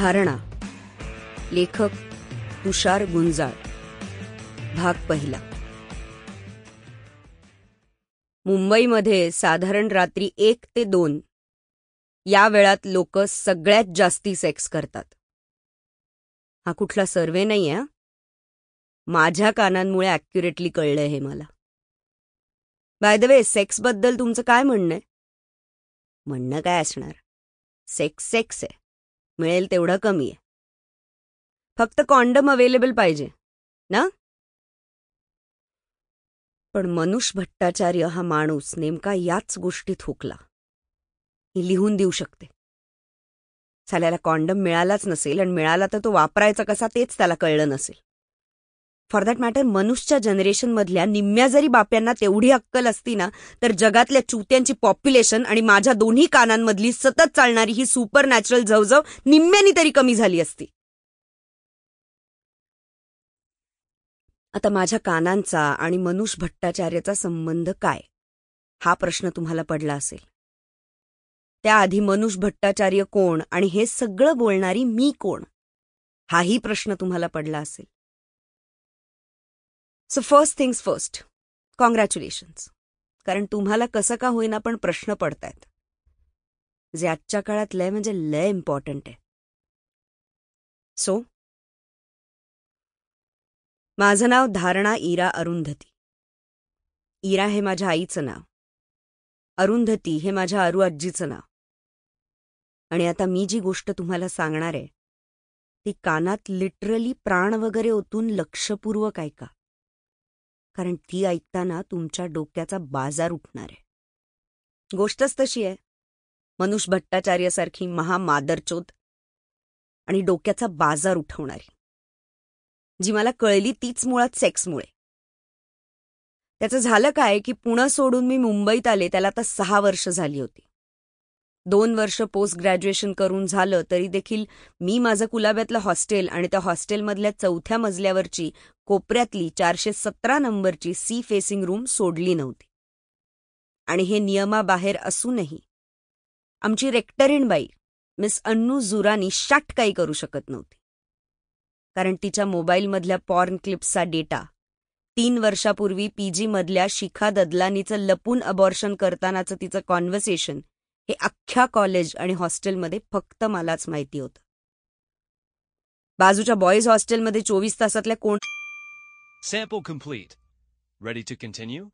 धारणा. लेखक तुषार गुंजाळ. भाग पहिला. मुंबईमध्ये साधारण रात्री 1 ते 2 या वेळात लोक सगळ्यात जास्ती सेक्स करतात. हा कुठला सर्वे नाहीये. माझ्या कानांमुळे ॲक्युरेटली कळलंय हे मला. बाय द वे, सेक्सबद्दल तुमचं काय म्हणणं आहे? म्हणणं काय असणार? सेक्स सेक्स आहे, मिळेल तेवढं कमी आहे. फक्त कॉन्डम अवेलेबल पाहिजे ना. पण मनुष भट्टाचार्य हा माणूस नेमका याच गोष्टीत हुकला. ही लिहून देऊ शकते. साल्याला कॉन्डम मिळालाच नसेल, आणि मिळाला तर तो वापरायचा कसा तेच त्याला कळलं नसेल. फॉर दॅट मॅटर, मनुष्यच्या जनरेशनमधल्या निम्म्या जरी बाप्यांना तेवढी अक्कल असती ना, तर जगातल्या चुत्यांची पॉप्युलेशन आणि माझ्या दोन्ही कानांमधली सतत चालणारी ही सुपर नॅचरल झवझव निम्म्यानी तरी कमी झाली असती. आता माझ्या कानांचा आणि मनुष भट्टाचार्याचा संबंध काय, हा प्रश्न तुम्हाला पडला असेल. त्याआधी मनुष भट्टाचार्य कोण आणि हे सगळं बोलणारी मी कोण, हाही प्रश्न तुम्हाला पडला असेल. So first things first, congratulations. कारण तुम्हाला कसं का होईना पण प्रश्न पडतायत, जे आजच्या काळात लय म्हणजे लय इम्पॉर्टंट आहे. सो माझं नाव धारणा इरा अरुंधती. इरा हे माझ्या आईचं नाव, अरुंधती हे माझ्या अरू आजीचं नाव. आणि आता मी जी गोष्ट तुम्हाला सांगणार आहे ती कानात लिटरली प्राण वगैरे ओतून लक्षपूर्वक ऐका, कारण ती ऐकताना तुमच्या डोक्याचा बाजार उठणार आहे. गोष्टच तशी आहे. मनुष भट्टाचार्यासारखी महामादरचोद आणि डोक्याचा बाजार उठवणारी, जी मला कळली तीच मुळात सेक्समुळे. त्याचं झालं काय की पुणे सोडून मी मुंबईत आले त्याला आता 6 वर्ष झाली होती. 2 वर्ष पोस्ट ग्रॅज्युएशन करून झालं तरी देखील मी माझं कुलाब्यातलं हॉस्टेल आणि त्या हॉस्टेलमधल्या 4थ्या मजल्यावरची कोपऱ्यातली 417 नंबरची सी फेसिंग रूम सोडली नव्हती. आणि हे नियमाबाहेर असूनही आमची रेक्टरीण बाई मिस अन्नू जुरानी शाट काही करू शकत नव्हती. कारण तिच्या मोबाईलमधल्या पॉर्न क्लिप्सचा डेटा 3 वर्षापूर्वी PG मधल्या शिखा ददलानीचं लपून अबॉर्शन करतानाचं तिचं कॉन्व्हर्सेशन हे अख्ख्या कॉलेज आणि हॉस्टेलमध्ये फक्त मलाच माहिती होतं. बाजूच्या बॉईज हॉस्टेलमध्ये 24 तासातल्या Sample complete. Ready to continue?